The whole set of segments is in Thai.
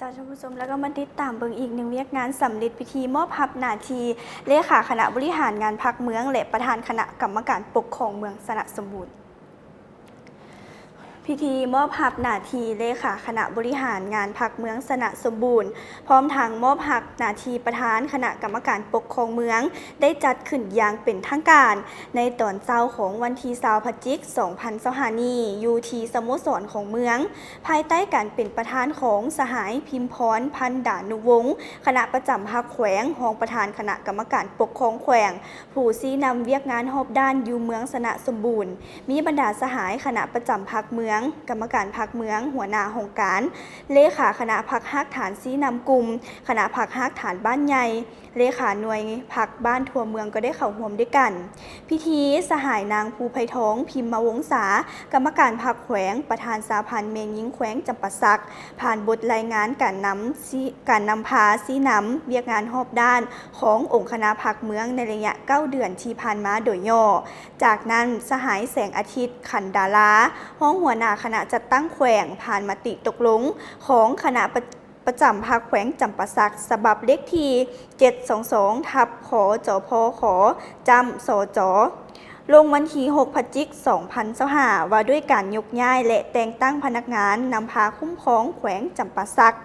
เจ้าท่านผู้ชมแล้วก็มาติดตามเบิ่งอีกหนึ่งเวียกงานสำเร็จพิธีมอบพับหน้าที่เลขาคณะบริหารงานพรรคเมืองและประธานคณะกรรมการปกครองเมืองสระสมบูรณ์พิธีมอบหับหน้าที่เลขาคณะบริหารงานพรรคเมืองสระสมบูรณ์พร้อมทางมอบหับหน้าที่ประธานคณะกรรมการปกครองเมืองได้จัดขึ้นอย่างเป็นทางการในตอนเช้าของวันที่20 พฤศจิกายน 2025 นี้อยู่ที่สโมสรของเมืองภายใต้การเป็นประธานของสหายพิมพรพันดานุวงศ์คณะประจำพรรคแขวงรองประธานคณะกรรมการปกครองแขวงผู้ชี้นำเวียกงานรอบด้านอยู่เมืองสระสมบูรณ์มีบรรดาสหายคณะประจำพรรคเมืองกรรมการพรรคเมืองหัวหน้าองค์การเลขาคณะพรรคฮักฐานซีนำกลุ่มคณะพรรคฮักฐานบ้านใหญ่เลขาหน่วยพรรคบ้านทั่วเมืองก็ได้เข้าร่วมด้วยกันพิธีสหายนางภูไพทองพิมพ์วงศากรรมการพรรคแขวงประธานสาพันธ์เมงยิงแขวงจำปาสักผ่านบทรายงานการนำพาซีนำเวียกงานรอบด้านขององค์คณะพรรคเมืองในระยะ9 เดือนที่ผ่านมาโดยย่อจากนั้นสหายแสงอาทิตย์ขันดาราห้องหัวหน้าคณะจัดตั้งแขวงผ่านมติตกลงของคณะประจำพรรคแขวงจำปาสักฉบับเลขที่722ทับขอจพขอจำสจลงวันที่6 พฤศจิกายน 2025ว่าด้วยการยกย้ายและแต่งตั้งพนักงานนำพาคุ้มครองแขวงจำปาสัก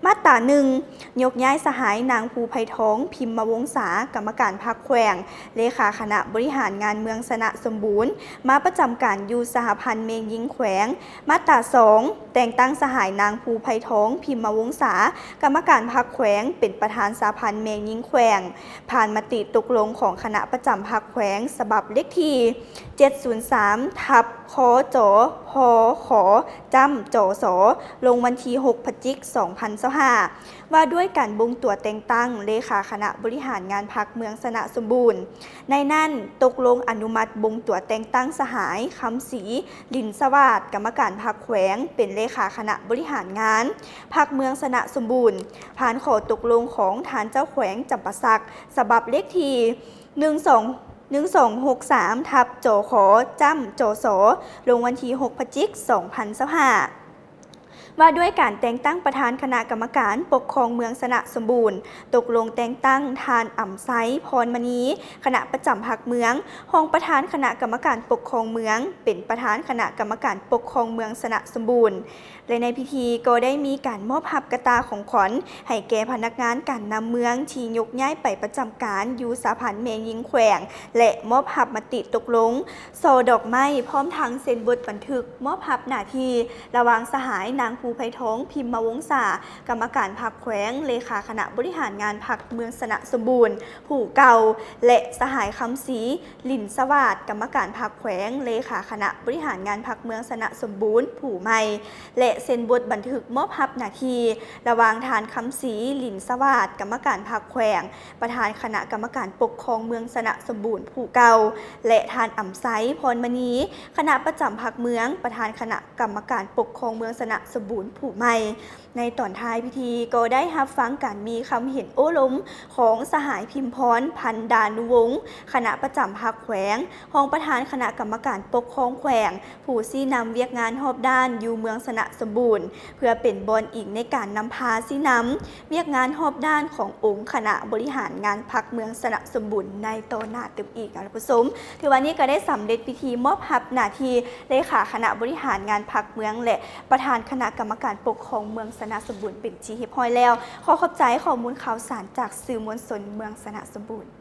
มาตรา1ยกย้ายสหายนางภูไพทองพิมพ์วงศากรรมการพรรคแขวงเลขาคณะบริหารงานเมืองสระสมบูรณ์มาประจำการอยู่สหพันธ์เมงยิงแขวงมาตรา2แต่งตั้งสหายนางภูไพทองพิมพ์วงศากรรมการพรรคแขวงเป็นประธานสหพันธ์เมงยิงแขวงผ่านมติตกลงของคณะประจำพรรคแขวงฉบับเลขที่703ทับคจพขจำจสลงวันที่6 พฤศจิกายน 2025ว่าด้วยการบงตัวแต่งตั้งเลขาคณะบริหารงานพรรคเมืองสระสมบูรณ์ในนั้นตกลงอนุมัติบงตัวแต่งตั้งสหายคำศรีลินสวัสดิ์กรรมการพรรคแขวงเป็นเลขาคณะบริหารงานพรรคเมืองสระสมบูรณ์ผ่านขอตกลงของฐานเจ้าแขวงจำปาสักฉบับเลขที่1263ทับจขจำจสลงวันที่6 พฤศจิกายน 2025ว่าด้วยการแต่งตั้งประธานคณะกรรมการปกครองเมืองสระสมบูรณ์ตกลงแต่งตั้งทานอ่ำไซพรมณีคณะประจำพรรคเมืองรองประธานคณะกรรมการปกครองเมืองเป็นประธานคณะกรรมการปกครองเมืองสระสมบูรณ์และในพิธีก็ได้มีการมอบหับกระตาของขวัญให้แก่พนักงานการนำเมืองที่ยกย้ายไปประจำการอยู่สหพันธ์เมงยิงแขวงและมอบหับมติตกลงโซดอกไม้พร้อมทั้งเซ็นบทบันทึกมอบหับหน้าที่ระหว่างสหายนางภูไพทองพิมพ์วงศากรรมการพรรคแขวงเลขาคณะบริหารงานพรรคเมืองสระสมบูรณ์ผู้เก่าและสหายคำศรีลินสวัสดิ์กรรมการพรรคแขวงเลขาคณะบริหารงานพรรคเมืองสระสมบูรณ์ผู้ใหม่และเซ็นบทบันทึกมอบหับหน้าที่ระหว่างฐานคำศรีลินสวัสดิ์กรรมการพรรคแขวงประธานคณะกรรมการปกครองเมืองสระสมบูรณ์ผู้เก่าและฐานอ่ำไซพรมณีคณะประจำพรรคเมืองประธานคณะกรรมการปกครองเมืองสระสมบูรณ์ผู้ใหม่ในตอนท้ายพิธีก็ได้รับฟังการมีคำเห็นโอ้ล้มของสหายพิมพรพันดานุวงศ์คณะประจำพรรคแขวงรองประธานคณะกรรมการปกครองแขวงผู้ชี้นำเวียกงานรอบด้านอยู่เมืองสระสมบูรณ์เพื่อเป็นบอนอิงในการนำพาชี้นำเวียกงานรอบด้านขององค์คณะบริหารงานพรรคเมืองสระสมบูรณ์ในโตหน้าเต็มอีกนะผู้ชมถือวันนี้ก็ได้สำเร็จพิธีมอบหับหน้าที่เลขาคณะบริหารงานพรรคเมืองและประธานคณะกรรมการปกครองเมืองสระสมบูรณ์เป็นที่เรียบร้อยแล้วขอขอบใจข้อมูลข่าวสารจากสื่อมวลชนเมืองสระสมบูรณ์